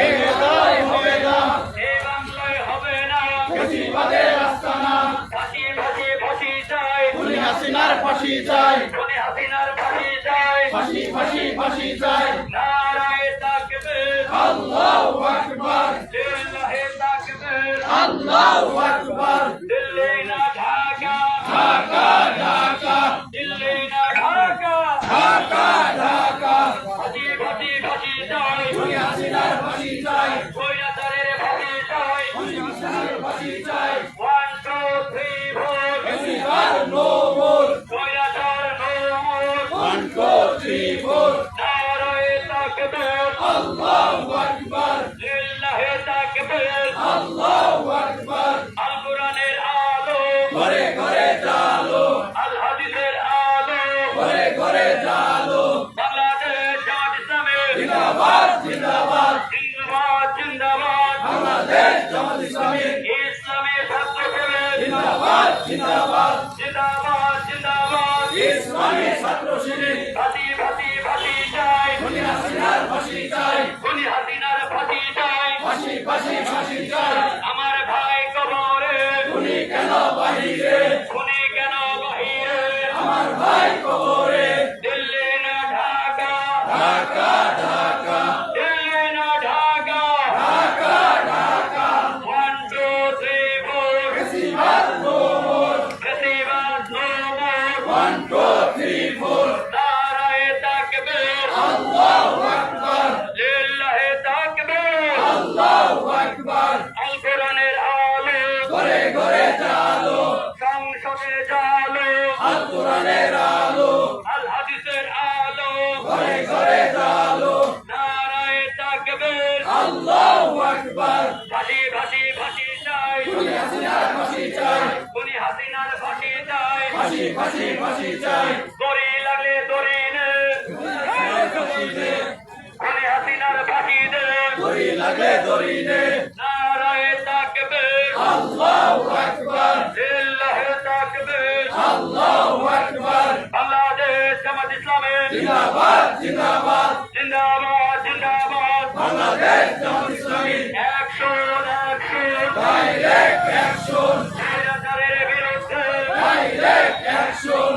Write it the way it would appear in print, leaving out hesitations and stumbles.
এই নেতাই হবে না, এই বাংলায় হবে না ফ্যাসিবাদের আস্তানা। ফাঁসি ফাঁসি ফাঁসি চাই, খুনি হাসিনার ফাঁসি চাই, খুনি হাসিনার ফাঁসি চাই, ফাঁসি ফাঁসি ফাঁসি চাই। নারায়ে তাকবীর, আল্লাহু আকবার, লিল্লাহি তাকবীর, আল্লাহু আকবার। দিল্লি না ঢাকা, ঢাকা ঢাকা, দিল্লি না ঢাকা, ঢাকা ঢাকা, ফাঁসি ফাঁসি ফাঁসি চাই, খুনি হাসিনার ফাঁসি চাই, স্বৈরাচারের ফাঁসি চাই। খুনি হাসিনার ফাঁসি চাই। 1 2 3 4, ফ্যাসিবাদ নো মোর, স্বৈরাচার no more, 1 2 3 4। নারায়ে তাকবীর, আল্লাহু আকবার, লিল্লাহি তাকবীর, আল্লাহু আকবার। আল কোরআনের আলো, ঘরে ঘরে জালো, আল হাদিসের আলো, ঘরে ঘরে জালো। বাংলাদেশ জামাত ইসলামী জিন্দাবাদ জিন্দাবাদ, জিন্দাবাদ জিন্দাবাদ, বাংলাদেশ জামাত ইসলামী ইসলামী ছাত্র শিবির জিন্দাবাদ জিন্দাবাদ, জিন্দাবাদ জিন্দাবাদ, ইসলামী ছাত্র শিবির। ফাঁসি ফাঁসি ফাঁসি চাই, খুনি হাসিনার ফাঁসি চাই, খুনি হাসিনার ফাঁসি চাই। ফাঁসি ফাঁসি ফাঁসি চাই। আমার ভাই কবরে, খুনি কেন বাহিরে, খুনি কেন বাহিরে, আমার ভাই কবরে। দিল্লি না ঢাকা, ঢাকা ঢাকা, দিল্লি না ঢাকা, ঢাকা ঢাকা, 1 2 3 4, ফ্যাসিবাদ নো মোর, ফ্যাসিবাদ no more, 1 2 3 4। নারায়ে তাকবীর, আল্লাহু আকবার, লিল্লাহি তাকবীর, আল্লাহু আকবার। আল কোরআনের আলো, ঘরে ঘরে জালো, সংসদে জালো, আল কোরআনের আলো, আল হাদিসের আলো, ঘরে ঘরে জালো। নারায়ে তাকবীর, আল্লাহু আকবার, ফাঁসি ফাঁসি ফাঁসি চাই, খুনি হাসিনার ফাঁসি চাই, খুনি হাসিনার ফাঁসি চাই। ফাঁসি ফাঁসি ফাঁসি চাই। দড়ি লাগলে দড়ি নে, ফাঁসি দে, খুনি হাসিনার ফাঁসি দে, দড়ি লাগলে দড়ি নে। নারায়ে তাকবীর, আল্লাহু আকবার, লিল্লাহি তাকবীর, আল্লাহু আকবার। বাংলাদেশ জামাত ইসলামী জিন্দাবাদ জিন্দাবাদ, জিন্দাবাদ জিন্দাবাদ, Bangladesh Jamaat Islami action action, direct action, স্বৈরাচারের বিরুদ্ধে ডাইরেক্ট অ্যাকশন।